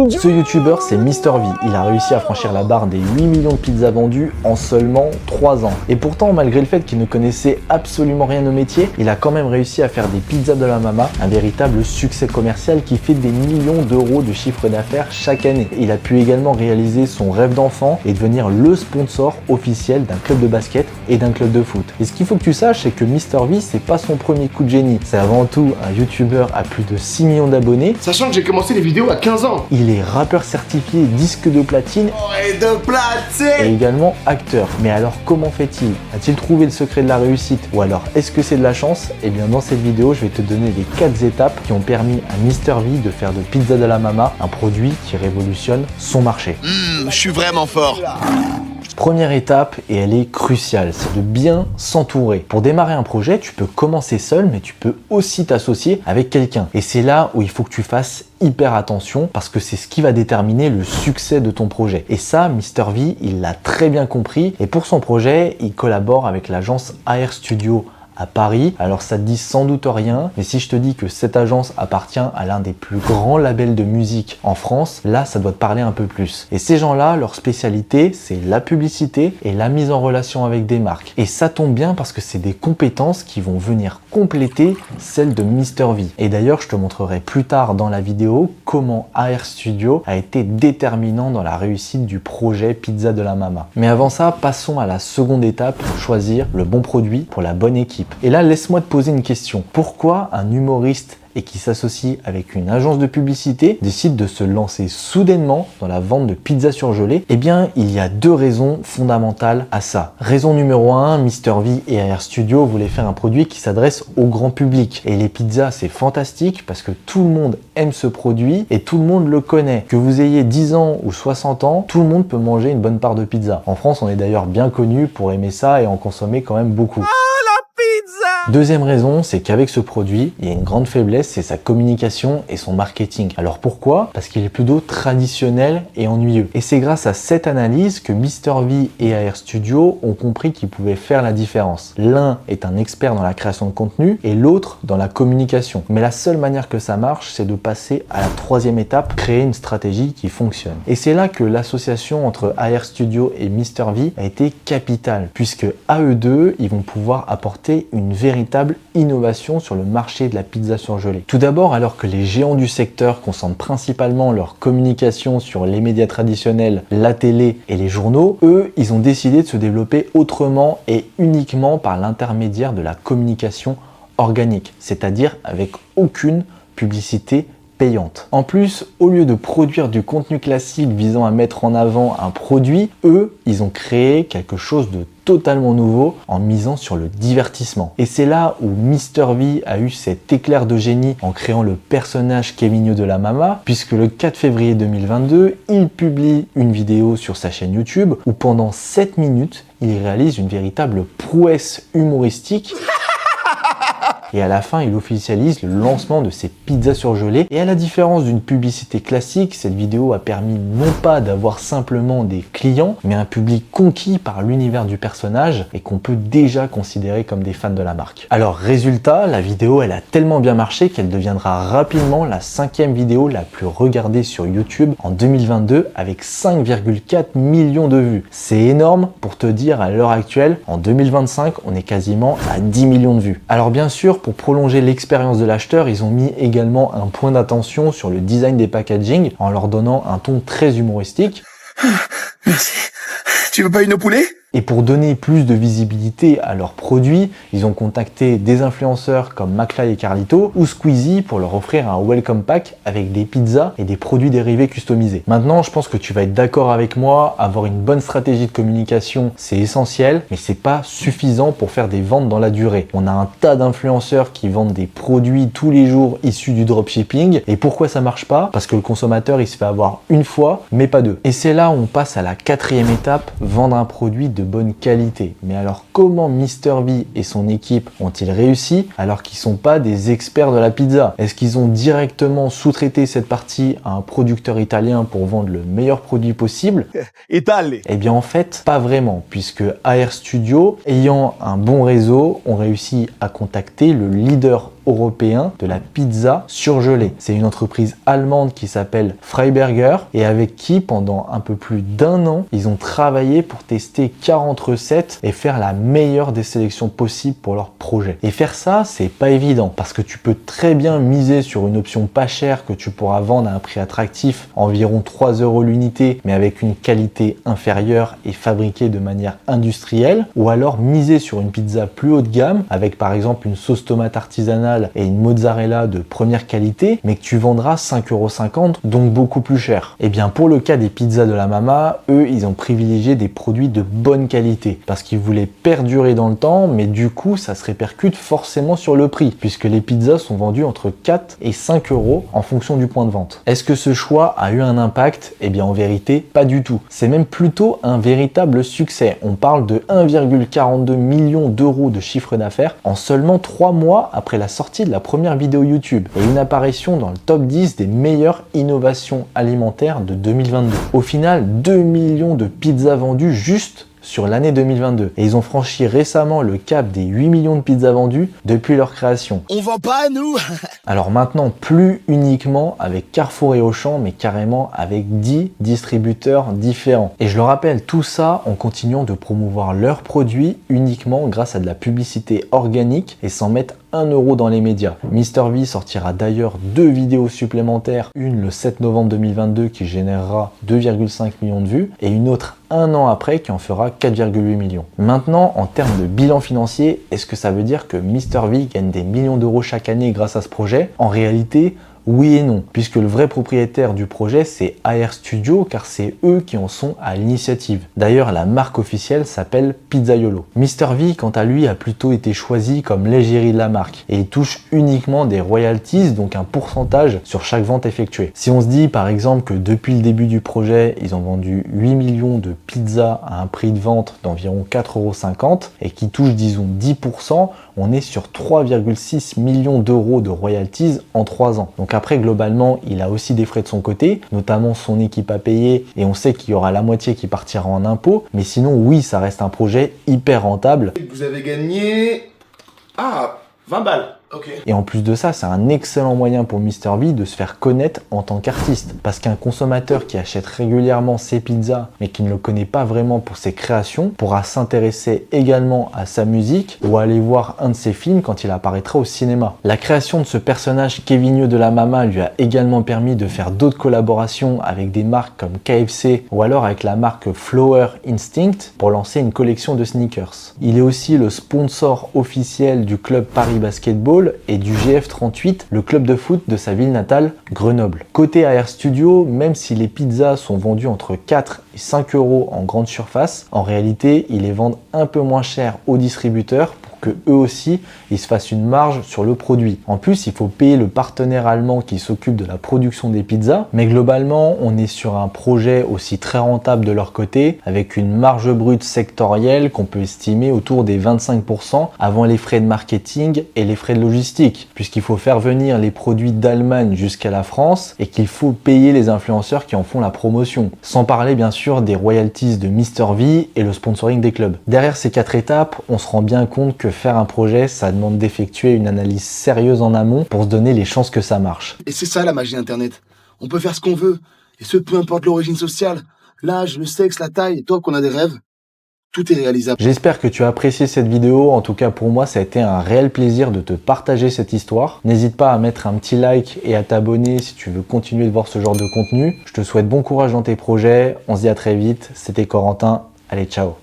Ce youtubeur, c'est Mr V. Il a réussi à franchir la barre des 8 millions de pizzas vendues en seulement 3 ans. Et pourtant, malgré le fait qu'il ne connaissait absolument rien au métier, il a quand même réussi à faire des pizzas de la mama un véritable succès commercial qui fait des millions d'euros de chiffre d'affaires chaque année. Il a pu également réaliser son rêve d'enfant et devenir le sponsor officiel d'un club de basket et d'un club de foot. Et ce qu'il faut que tu saches, c'est que Mr V, c'est pas son premier coup de génie. C'est avant tout un youtubeur à plus de 6 millions d'abonnés. Sachant que j'ai commencé les vidéos à 15 ans. Il est rappeur certifié disque de platine et également acteur. Mais alors comment fait-il? A-t-il trouvé le secret de la réussite? Ou alors est-ce que c'est de la chance? Et bien dans cette vidéo, je vais te donner les 4 étapes qui ont permis à Mr V de faire de Pizza de la Mama un produit qui révolutionne son marché. Je suis vraiment fort. Première étape, et elle est cruciale, c'est de bien s'entourer. Pour démarrer un projet, tu peux commencer seul, mais tu peux aussi t'associer avec quelqu'un. Et c'est là où il faut que tu fasses hyper attention parce que c'est ce qui va déterminer le succès de ton projet. Et ça, Mr V, il l'a très bien compris. Et pour son projet, il collabore avec l'agence AR Studio à Paris. Alors ça te dit sans doute rien, mais si je te dis que cette agence appartient à l'un des plus grands labels de musique en France, là ça doit te parler un peu plus. Et ces gens-là, leur spécialité, c'est la publicité et la mise en relation avec des marques. Et ça tombe bien parce que c'est des compétences qui vont venir compléter celles de Mr V. Et d'ailleurs, je te montrerai plus tard dans la vidéo comment AR Studio a été déterminant dans la réussite du projet Pizza de la Mama. Mais avant ça, passons à la seconde étape, choisir le bon produit pour la bonne équipe. Et là, laisse-moi te poser une question. Pourquoi un humoriste et qui s'associe avec une agence de publicité décide de se lancer soudainement dans la vente de pizzas surgelées? Eh bien, il y a 2 raisons fondamentales à ça. Raison numéro 1, Mr V et AR Studio voulaient faire un produit qui s'adresse au grand public. Et les pizzas, c'est fantastique parce que tout le monde aime ce produit et tout le monde le connaît. Que vous ayez 10 ans ou 60 ans, tout le monde peut manger une bonne part de pizza. En France, on est d'ailleurs bien connu pour aimer ça et en consommer quand même beaucoup. Deuxième raison, c'est qu'avec ce produit, il y a une grande faiblesse, c'est sa communication et son marketing. Alors pourquoi? Parce qu'il est plutôt traditionnel et ennuyeux. Et c'est grâce à cette analyse que Mr V et AR Studio ont compris qu'ils pouvaient faire la différence. L'un est un expert dans la création de contenu et l'autre dans la communication. Mais la seule manière que ça marche, c'est de passer à la 3e étape, créer une stratégie qui fonctionne. Et c'est là que l'association entre AR Studio et Mr V a été capitale, puisque à eux deux, ils vont pouvoir apporter une véritable innovation sur le marché de la pizza surgelée. Tout d'abord, alors que les géants du secteur concentrent principalement leur communication sur les médias traditionnels, la télé et les journaux, eux, ils ont décidé de se développer autrement et uniquement par l'intermédiaire de la communication organique, c'est-à-dire avec aucune publicité payante. En plus, au lieu de produire du contenu classique visant à mettre en avant un produit, eux, ils ont créé quelque chose de totalement nouveau en misant sur le divertissement. Et c'est là où Mr V a eu cet éclair de génie en créant le personnage Kevinho de la Mama, puisque le 4 février 2022, il publie une vidéo sur sa chaîne YouTube où pendant 7 minutes, il réalise une véritable prouesse humoristique. Et à la fin, il officialise le lancement de ses pizzas surgelées. Et à la différence d'une publicité classique, cette vidéo a permis non pas d'avoir simplement des clients, mais un public conquis par l'univers du personnage et qu'on peut déjà considérer comme des fans de la marque. Alors résultat, la vidéo elle a tellement bien marché qu'elle deviendra rapidement la 5e vidéo la plus regardée sur YouTube en 2022 avec 5,4 millions de vues. C'est énorme pour te dire à l'heure actuelle, en 2025, on est quasiment à 10 millions de vues. Alors bien sûr, pour prolonger l'expérience de l'acheteur, ils ont mis également un point d'attention sur le design des packaging en leur donnant un ton très humoristique. Merci. Tu veux pas une au poulet? Et pour donner plus de visibilité à leurs produits, ils ont contacté des influenceurs comme McFly et Carlito ou Squeezie pour leur offrir un welcome pack avec des pizzas et des produits dérivés customisés. Maintenant, je pense que tu vas être d'accord avec moi, avoir une bonne stratégie de communication, c'est essentiel, mais c'est pas suffisant pour faire des ventes dans la durée. On a un tas d'influenceurs qui vendent des produits tous les jours issus du dropshipping. Et pourquoi ça marche pas? Parce que le consommateur, il se fait avoir une fois, mais pas deux. Et c'est là où on passe à la 4e étape, vendre un produit de bonne qualité. Mais alors comment Mr V et son équipe ont-ils réussi alors qu'ils sont pas des experts de la pizza? Est-ce qu'ils ont directement sous-traité cette partie à un producteur italien pour vendre le meilleur produit possible? Italie. Eh bien en fait, pas vraiment, puisque AR Studio, ayant un bon réseau, ont réussi à contacter le leader européen de la pizza surgelée. C'est une entreprise allemande qui s'appelle Freiberger et avec qui pendant un peu plus d'1 an, ils ont travaillé pour tester 40 recettes et faire la meilleure des sélections possibles pour leur projet. Et faire ça, c'est pas évident parce que tu peux très bien miser sur une option pas chère que tu pourras vendre à un prix attractif, environ 3 € l'unité, mais avec une qualité inférieure et fabriquée de manière industrielle, ou alors miser sur une pizza plus haut de gamme avec par exemple une sauce tomate artisanale et une mozzarella de première qualité, mais que tu vendras 5,50 €, donc beaucoup plus cher. Et bien pour le cas des pizzas de la Mama, eux, ils ont privilégié des produits de bonne qualité parce qu'ils voulaient perdurer dans le temps, mais du coup, ça se répercute forcément sur le prix puisque les pizzas sont vendues entre 4 et 5 € en fonction du point de vente. Est-ce que ce choix a eu un impact? Eh bien en vérité, pas du tout. C'est même plutôt un véritable succès. On parle de 1,42 million d'euros de chiffre d'affaires en seulement 3 mois après la sortie de la première vidéo YouTube et une apparition dans le top 10 des meilleures innovations alimentaires de 2022. Au final, 2 millions de pizzas vendues juste sur l'année 2022. Et ils ont franchi récemment le cap des 8 millions de pizzas vendues depuis leur création. On vend pas, nous. Alors maintenant, plus uniquement avec Carrefour et Auchan, mais carrément avec 10 distributeurs différents. Et je le rappelle, tout ça en continuant de promouvoir leurs produits uniquement grâce à de la publicité organique et sans mettre 1 € dans les médias. MrV sortira d'ailleurs 2 vidéos supplémentaires, une le 7 novembre 2022 qui générera 2,5 millions de vues et une autre 1 an après qui en fera 4,8 millions. Maintenant, en termes de bilan financier, est-ce que ça veut dire que MrV gagne des millions d'euros chaque année grâce à ce projet? En réalité, oui et non, puisque le vrai propriétaire du projet c'est AR Studio, car c'est eux qui en sont à l'initiative. D'ailleurs, la marque officielle s'appelle Pizzaiolo. MrV, quant à lui, a plutôt été choisi comme l'égérie de la marque, et il touche uniquement des royalties, donc un pourcentage sur chaque vente effectuée. Si on se dit par exemple que depuis le début du projet, ils ont vendu 8 millions de pizzas à un prix de vente d'environ 4,50 € et qui touchent disons 10%, on est sur 3,6 millions d'euros de royalties en 3 ans. Donc après, globalement, il a aussi des frais de son côté, notamment son équipe à payer, et on sait qu'il y aura la moitié qui partira en impôts, mais sinon, oui, ça reste un projet hyper rentable. Vous avez gagné... 20 balles. Ok. Et en plus de ça, c'est un excellent moyen pour MrV de se faire connaître en tant qu'artiste. Parce qu'un consommateur qui achète régulièrement ses pizzas, mais qui ne le connaît pas vraiment pour ses créations, pourra s'intéresser également à sa musique ou aller voir un de ses films quand il apparaîtra au cinéma. La création de ce personnage Kevinio de la Mama lui a également permis de faire d'autres collaborations avec des marques comme KFC ou alors avec la marque Flower Instinct pour lancer une collection de sneakers. Il est aussi le sponsor officiel du club Paris Basketball et du GF38, le club de foot de sa ville natale, Grenoble. Côté AR Studio, même si les pizzas sont vendues entre 4 et 5 € en grande surface, en réalité, ils les vendent un peu moins cher aux distributeurs pour que eux aussi, ils se fassent une marge sur le produit. En plus, il faut payer le partenaire allemand qui s'occupe de la production des pizzas, mais globalement, on est sur un projet aussi très rentable de leur côté, avec une marge brute sectorielle qu'on peut estimer autour des 25% avant les frais de marketing et les frais de logistique, puisqu'il faut faire venir les produits d'Allemagne jusqu'à la France et qu'il faut payer les influenceurs qui en font la promotion. Sans parler bien sûr des royalties de MrV et le sponsoring des clubs. Derrière ces 4 étapes, on se rend bien compte que faire un projet, ça demande d'effectuer une analyse sérieuse en amont pour se donner les chances que ça marche. Et c'est ça la magie Internet. On peut faire ce qu'on veut, et ce peu importe l'origine sociale, l'âge, le sexe, la taille, et toi qu'on a des rêves, tout est réalisable. J'espère que tu as apprécié cette vidéo. En tout cas, pour moi, ça a été un réel plaisir de te partager cette histoire. N'hésite pas à mettre un petit like et à t'abonner si tu veux continuer de voir ce genre de contenu. Je te souhaite bon courage dans tes projets. On se dit à très vite. C'était Corentin. Allez, ciao.